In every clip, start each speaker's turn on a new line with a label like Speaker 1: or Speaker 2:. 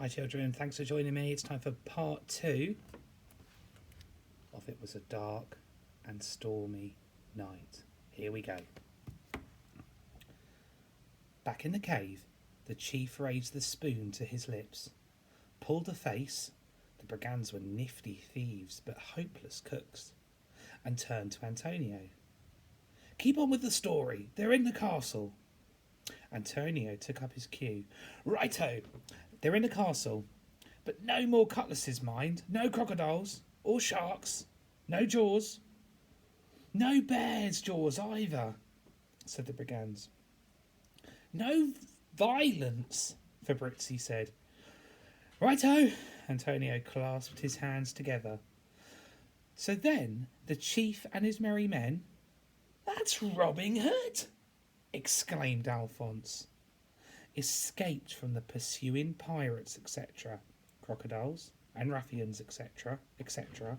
Speaker 1: Hi children, thanks for joining me. It's time for part 2 of It Was a Dark and Stormy Night. Here we go. Back in the cave, the chief raised the spoon to his lips, pulled a face. The brigands were nifty thieves but hopeless cooks, and turned to Antonio. Keep on with the story, they're in the castle. Antonio took up his cue. Righto, they're in the castle, but no more cutlasses, mind, no crocodiles or sharks, no jaws, no bears' jaws either, said the brigands. No violence, Fabrizzi said. Righto, Antonio clasped his hands together. So then the chief and his merry men? That's Robin Hood, exclaimed Alphonse. Escaped from the pursuing pirates, etc., crocodiles and ruffians, etc., etc.,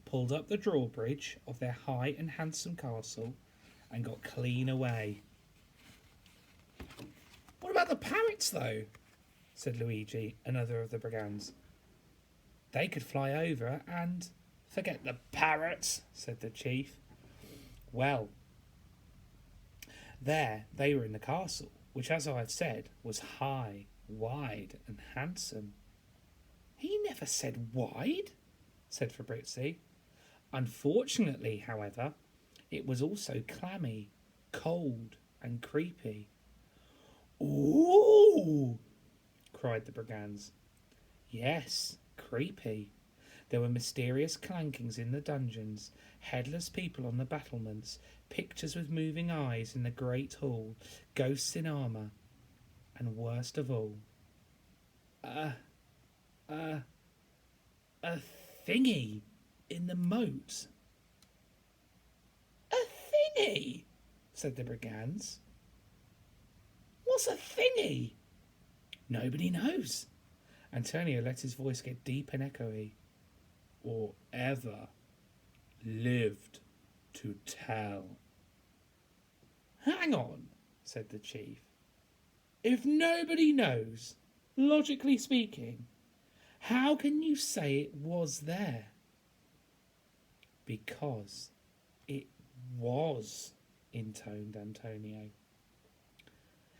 Speaker 1: pulled up the drawbridge of their high and handsome castle and got clean away. What about the parrots, though? Said Luigi, another of the brigands. They could fly over and... Forget the parrots, said the chief. Well, there they were in the castle, which, as I have said, was high, wide and handsome. He never said wide, said Fabrizzi. Unfortunately, however, it was also clammy, cold and creepy. Ooh! Cried the brigands. Yes, creepy. There were mysterious clankings in the dungeons, headless people on the battlements, pictures with moving eyes in the great hall, ghosts in armour, and worst of all, a thingy in the moat. A thingy, said the brigands. What's a thingy? Nobody knows. Antonio let his voice get deep and echoey. Or ever lived to tell. Hang on, said the chief. If nobody knows, logically speaking, how can you say it was there? Because it was, intoned Antonio.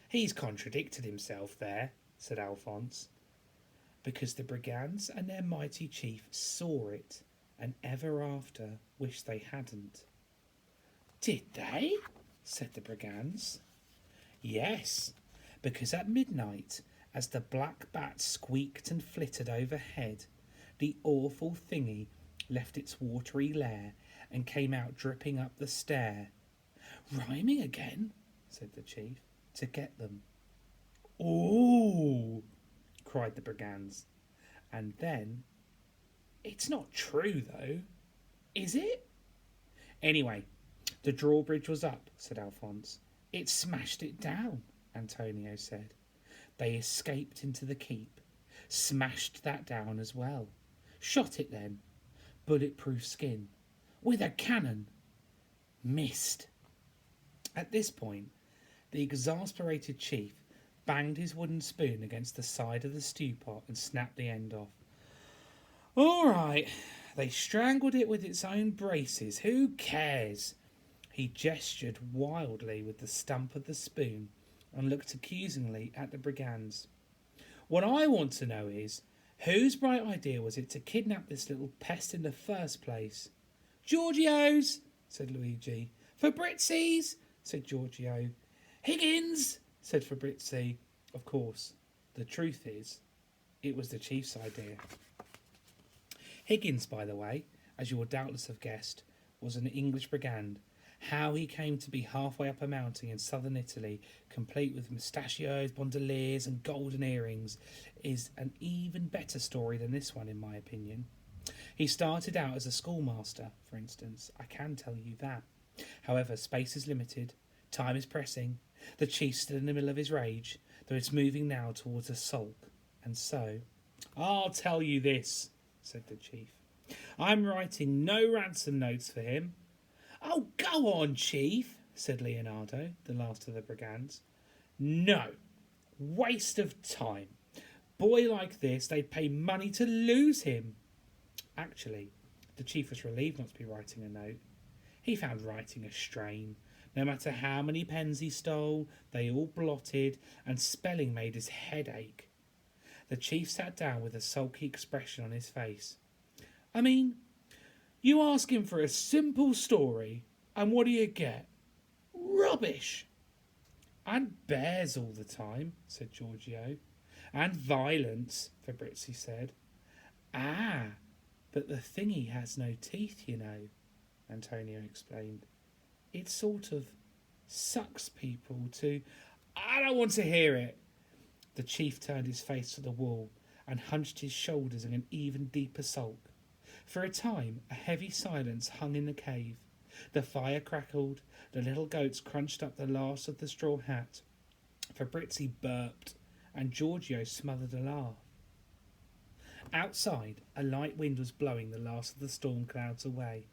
Speaker 1: He's contradicted himself there, said Alphonse. Because the brigands and their mighty chief saw it, and ever after wished they hadn't. Did they? Said the brigands. Yes, because at midnight, as the black bat squeaked and flittered overhead, the awful thingy left its watery lair and came out dripping up the stair. Rhyming again, said the chief, to get them. Ooh! Cried the brigands. And then, it's not true though, is it? Anyway, the drawbridge was up, said Alphonse. It smashed it down, Antonio said. They escaped into the keep, smashed that down as well. Shot it then, bulletproof skin, with a cannon. Missed. At this point, the exasperated chief banged his wooden spoon against the side of the stew pot and snapped the end off. All right, they strangled it with its own braces. Who cares? He gestured wildly with the stump of the spoon and looked accusingly at the brigands. What I want to know is, whose bright idea was it to kidnap this little pest in the first place? Giorgio's, said Luigi. Fabrizzi's, said Giorgio. Higgins, said Fabrizzi. Of course, the truth is, it was the chief's idea. Higgins, by the way, as you will doubtless have guessed, was an English brigand. How he came to be halfway up a mountain in southern Italy, complete with mustachios, bandoliers and golden earrings, is an even better story than this one, in my opinion. He started out as a schoolmaster, for instance. I can tell you that. However, space is limited, time is pressing, the chief's still in the middle of his rage, though it's moving now towards a sulk, and so... I'll tell you this, said the chief. I'm writing no ransom notes for him. Oh, go on, chief, said Leonardo, the last of the brigands. No, waste of time. Boy like this, they'd pay money to lose him. Actually, the chief was relieved not to be writing a note. He found writing a strain. No matter how many pens he stole, they all blotted, and spelling made his head ache. The chief sat down with a sulky expression on his face. I mean, you ask him for a simple story, and what do you get? Rubbish! And bears all the time, said Giorgio. And violence, Fabrizzi said. Ah, but the thingy has no teeth, you know, Antonio explained. It sort of sucks people to... I don't want to hear it. The chief turned his face to the wall and hunched his shoulders in an even deeper sulk. For a time, a heavy silence hung in the cave. The fire crackled, the little goats crunched up the last of the straw hat. Fabrizzi burped, and Giorgio smothered a laugh. Outside, a light wind was blowing the last of the storm clouds away.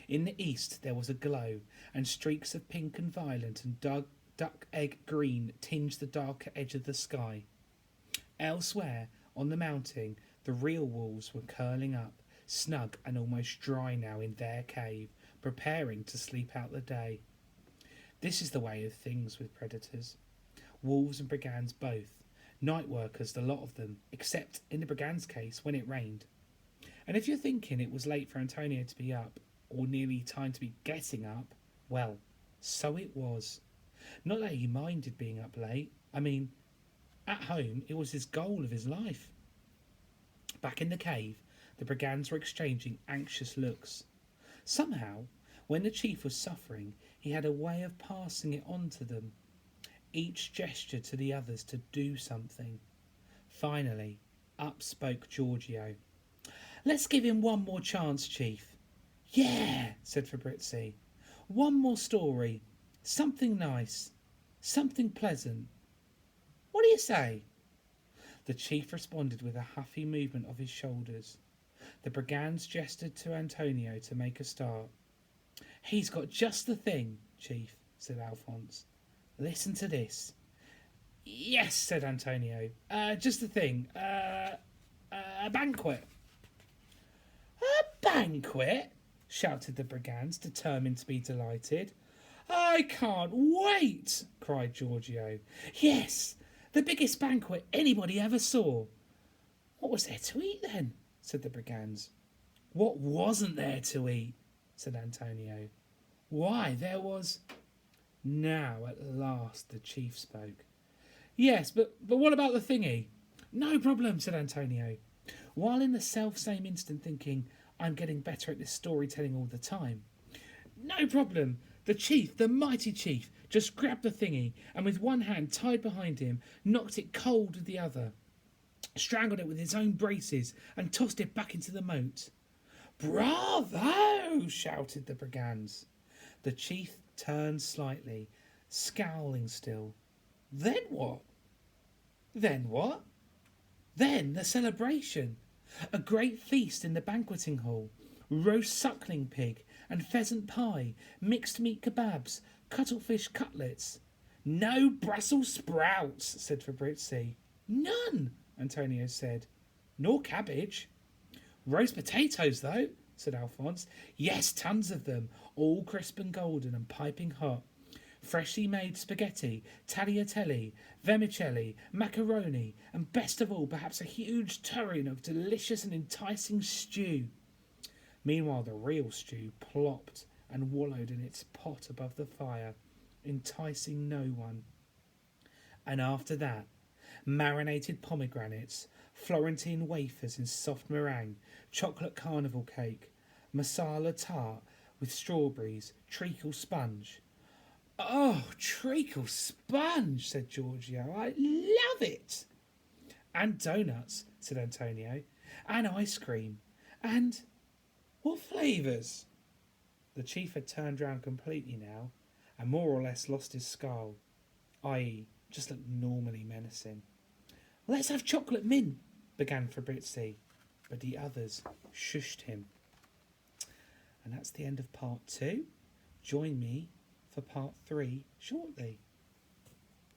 Speaker 1: In the east there was a glow, and streaks of pink and violet and duck egg green tinged the darker edge of the sky. Elsewhere, on the mountain, the real wolves were curling up, snug and almost dry now in their cave, preparing to sleep out the day. This is the way of things with predators. Wolves and brigands both. Night workers, the lot of them, except in the brigand's case when it rained. And if you're thinking it was late for Antonio to be up, or nearly time to be getting up, well, so it was. Not that he minded being up late. I mean, at home, it was his goal of his life. Back in the cave, the brigands were exchanging anxious looks. Somehow, when the chief was suffering, he had a way of passing it on to them. Each gestured to the others to do something. Finally, up spoke Giorgio. Let's give him one more chance, Chief. Yeah, said Fabrizzi. One more story. Something nice. Something pleasant. What do you say? The chief responded with a huffy movement of his shoulders. The brigands gestured to Antonio to make a start. He's got just the thing, Chief, said Alphonse. Listen to this. Yes, said Antonio. Just the thing. A banquet. A banquet? Shouted the brigands, determined to be delighted. I can't wait, cried Giorgio. Yes, the biggest banquet anybody ever saw. What was there to eat then? Said the brigands. What wasn't there to eat? Said Antonio. Why, there was... Now, at last, the chief spoke. Yes, but what about the thingy? No problem, said Antonio, while in the self-same instant thinking, I'm getting better at this storytelling all the time. No problem. The chief, the mighty chief, just grabbed the thingy and with one hand tied behind him, knocked it cold with the other, strangled it with his own braces and tossed it back into the moat. Bravo! Shouted the brigands. The chief turned slightly, scowling still. Then what? Then what? Then the celebration. A great feast in the banqueting hall. Roast suckling pig and pheasant pie, mixed meat kebabs, cuttlefish cutlets. No Brussels sprouts, said Fabrizzi. None, Antonio said. Nor cabbage. Roast potatoes, though, said Alphonse. Yes, tons of them, all crisp and golden and piping hot. Freshly made spaghetti, tagliatelle, vermicelli, macaroni, and best of all, perhaps a huge tureen of delicious and enticing stew. Meanwhile, the real stew plopped and wallowed in its pot above the fire, enticing no one. And after that, marinated pomegranates, Florentine wafers in soft meringue, chocolate carnival cake, masala tart with strawberries, treacle sponge. Oh, treacle sponge, said Giorgio. I love it. And donuts, said Antonio. And ice cream. And what flavours? The chief had turned round completely now, and more or less lost his scowl, i.e., just looked normally menacing. Let's have chocolate mint, began Fabrizzi, but the others shushed him. And that's the end of part 2. Join me for part 3 shortly.